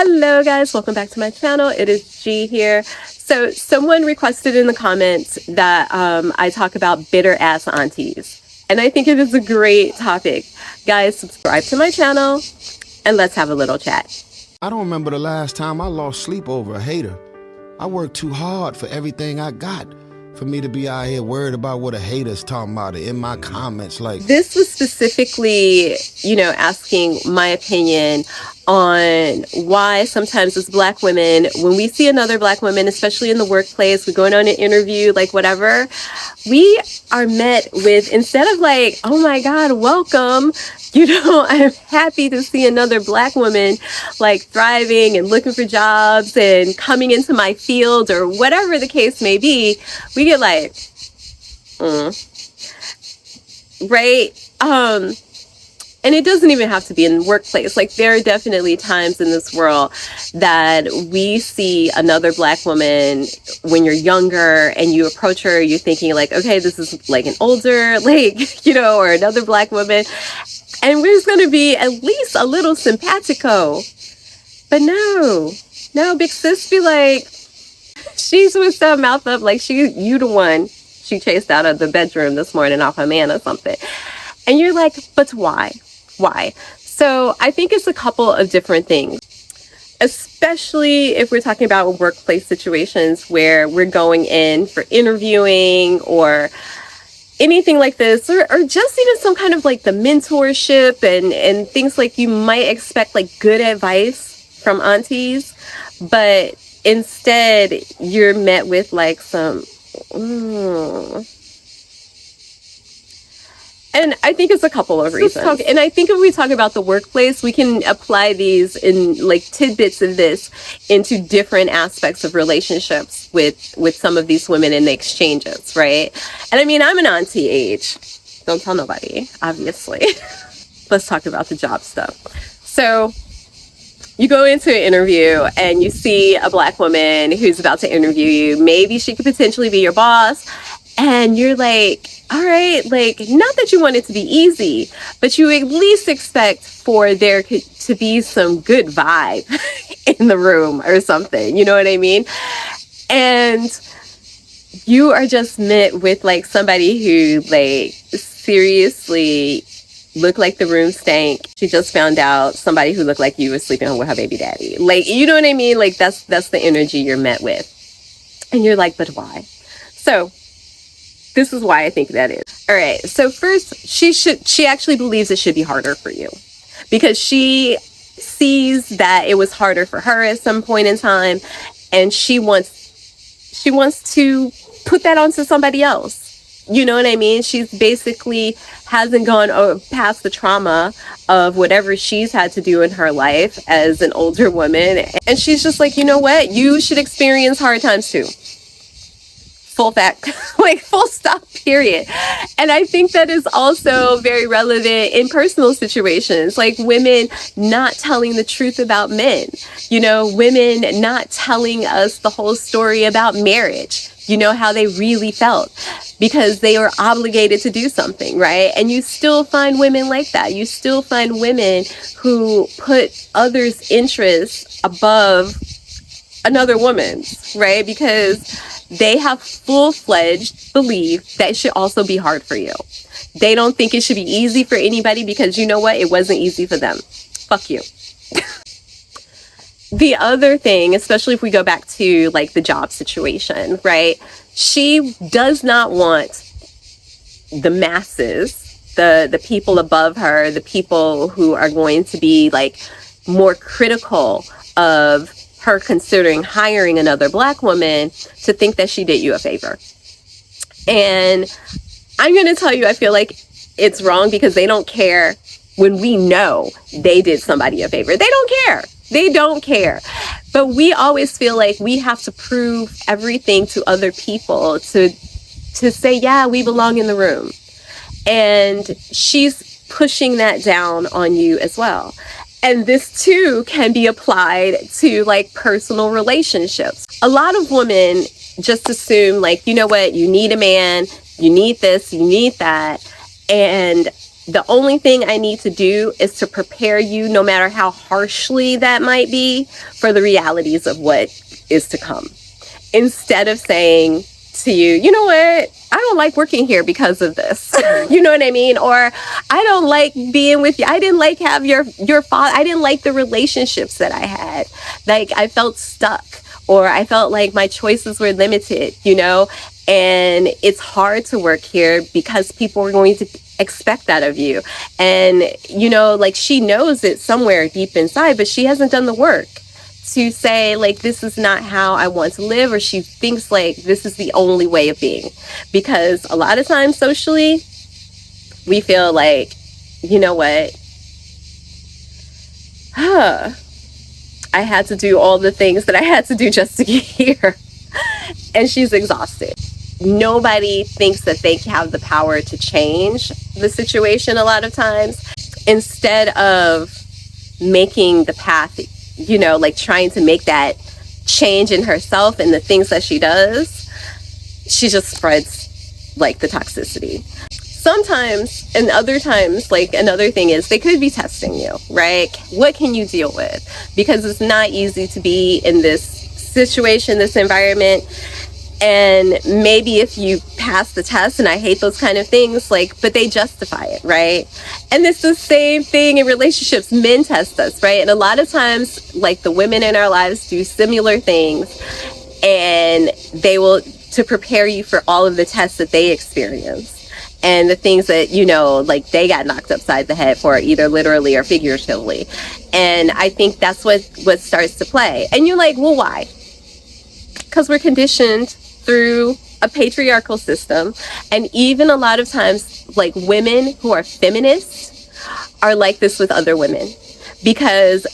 Hello guys, welcome back to my channel. It is G here. So someone requested in the comments that I talk about bitter ass aunties. And I think it is a great topic. Guys, subscribe to my channel and let's have a little chat. I don't remember the last time I lost sleep over a hater. I worked too hard for everything I got. For me to be out here worried about what a hater's talking about in my comments. Like, this was specifically, asking my opinion on why sometimes as Black women, when we see another Black woman, especially in the workplace, we're going on an interview, like whatever, we are met with, instead of like, oh my God, welcome, I'm happy to see another Black woman like thriving and looking for jobs and coming into my field or whatever the case may be, we get like, right? And it doesn't even have to be in the workplace. Like, there are definitely times in this world that we see another Black woman when you're younger and you approach her, you're thinking like, okay, this is like an older, or another Black woman. And we're just going to be at least a little simpatico. But no, big sis be like, she's with her mouth up like you the one she chased out of the bedroom this morning off a man or something. And you're like, but why? Why? So I think it's a couple of different things, especially if we're talking about workplace situations where we're going in for interviewing or anything like this, or just even some kind of like the mentorship and things like you might expect like good advice from aunties, but instead you're met with like some And I think it's a couple of reasons. And I think if we talk about the workplace, we can apply these in like tidbits of this into different aspects of relationships with some of these women in the exchanges, right? And I mean, I'm an auntie age. Don't tell nobody, obviously. Let's talk about the job stuff. So you go into an interview and you see a Black woman who's about to interview you. Maybe she could potentially be your boss. And you're like, all right, like, not that you want it to be easy, but you at least expect for there to be some good vibe in the room or something. You know what I mean? And you are just met with like somebody who like seriously looked like the room stank. She just found out somebody who looked like you was sleeping with her baby daddy. Like, you know what I mean? Like, that's the energy you're met with. And you're like, but why? So this is why I think that is. All right. So first, she actually believes it should be harder for you because she sees that it was harder for her at some point in time. And she wants to put that onto somebody else. You know what I mean? She's basically hasn't gone past the trauma of whatever she's had to do in her life as an older woman. And she's just like, you know what? You should experience hard times too. Full fact, like full stop, period. And I think that is also very relevant in personal situations, like women not telling the truth about men, women not telling us the whole story about marriage, how they really felt because they were obligated to do something, right? And you still find women like that. You still find women who put others' interests above another woman's, right? Because they have full-fledged belief that it should also be hard for you. They don't think it should be easy for anybody because you know what? It wasn't easy for them. Fuck you. The other thing, especially if we go back to like the job situation, right? She does not want the masses, the people above her, the people who are going to be like more critical of her considering hiring another Black woman to think that she did you a favor. And I'm going to tell you, I feel like it's wrong because they don't care when we know they did somebody a favor. They don't care. They don't care. But we always feel like we have to prove everything to other people to say, yeah, we belong in the room. And she's pushing that down on you as well. And this too can be applied to like personal relationships. A lot of women just assume like, you know what, you need a man, you need this, you need that. And The only thing I need to do is to prepare you, no matter how harshly that might be, for the realities of what is to come. Instead of saying to you, you know what, I don't like working here because of this. You know what I mean? Or I don't like being with you. I didn't like have your father. I didn't like the relationships that I had. Like, I felt stuck, or I felt like my choices were limited, you know? And it's hard to work here because people are going to expect that of you. And, you know, like, she knows it somewhere deep inside, but she hasn't done the work to say, like, this is not how I want to live, or she thinks like this is the only way of being. Because a lot of times socially, we feel like, you know what, I had to do all the things that I had to do just to get here. And she's exhausted. Nobody thinks that they have the power to change the situation a lot of times. Instead of making the path, you know, like trying to make that change in herself and the things that she does, she just spreads like the toxicity. Sometimes, and other times, like, another thing is they could be testing you, right? What can you deal with? Because it's not easy to be in this situation, this environment. And maybe if you pass the test, and I hate those kind of things, like, but they justify it, right? And it's the same thing in relationships. Men test us, right? And a lot of times, like, the women in our lives do similar things, and they will, to prepare you for all of the tests that they experience and the things that, you know, like, they got knocked upside the head for, either literally or figuratively. And I think that's what starts to play. And you're like, well, why? Because we're conditioned through a patriarchal system. And even a lot of times, like, women who are feminists are like this with other women, because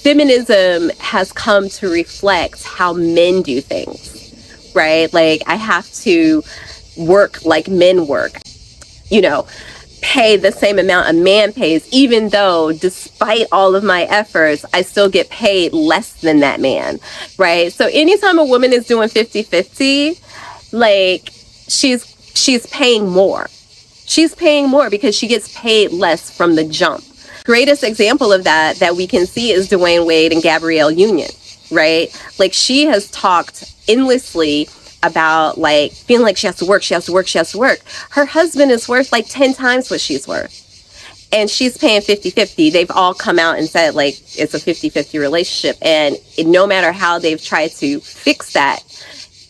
feminism has come to reflect how men do things, right? Like, I have to work like men work, you know, pay the same amount a man pays, even though despite all of my efforts, I still get paid less than that man, right? So anytime a woman is doing 50-50, like, she's paying more. She's paying more because she gets paid less from the jump. Greatest example of that we can see is Dwayne Wade and Gabrielle Union, right? Like, she has talked endlessly about, like, feeling like she has to work. Her husband is worth like 10 times what she's worth. And she's paying 50-50. They've all come out and said, like, it's a 50-50 relationship. And no matter how they've tried to fix that,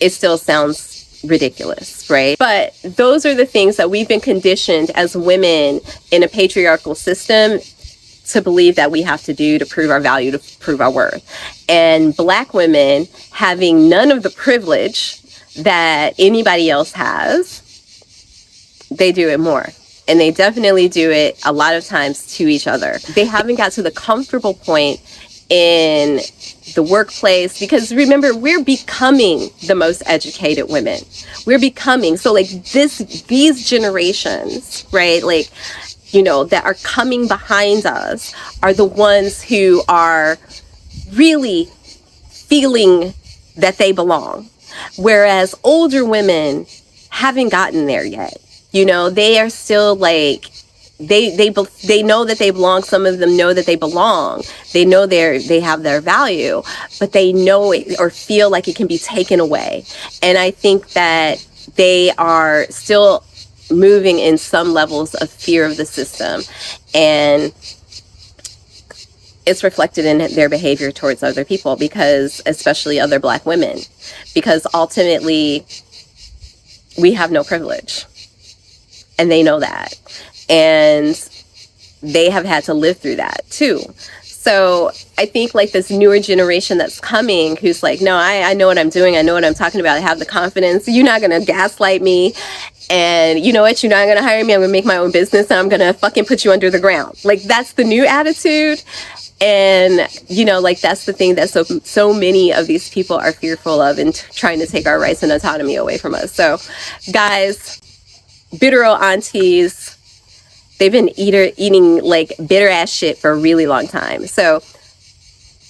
it still sounds ridiculous, right? But those are the things that we've been conditioned as women in a patriarchal system to believe that we have to do to prove our value, to prove our worth. And Black women, having none of the privilege that anybody else has, they do it more. And they definitely do it a lot of times to each other. They haven't got to the comfortable point in the workplace, because remember, we're becoming the most educated women. We're becoming, so like these generations, right? Like, you know, that are coming behind us are the ones who are really feeling that they belong. Whereas older women haven't gotten there yet. You know, they are still like, they know that they belong. Some of them know that they belong. They know they have their value, but they know it or feel like it can be taken away. And I think that they are still moving in some levels of fear of the system. And it's reflected in their behavior towards other people, because especially other Black women, because ultimately we have no privilege, and they know that, and they have had to live through that too. So I think, like, this newer generation that's coming, who's like, no, I know what I'm doing. I know what I'm talking about. I have the confidence. You're not going to gaslight me. And you know what? You're not going to hire me. I'm going to make my own business, and I'm going to fucking put you under the ground. Like, that's the new attitude. And, you know, like, that's the thing that so many of these people are fearful of, and trying to take our rights and autonomy away from us. So, guys, bitter old aunties, they've been eating like bitter ass shit for a really long time. So,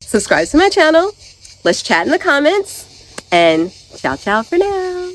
subscribe to my channel. Let's chat in the comments. And ciao for now.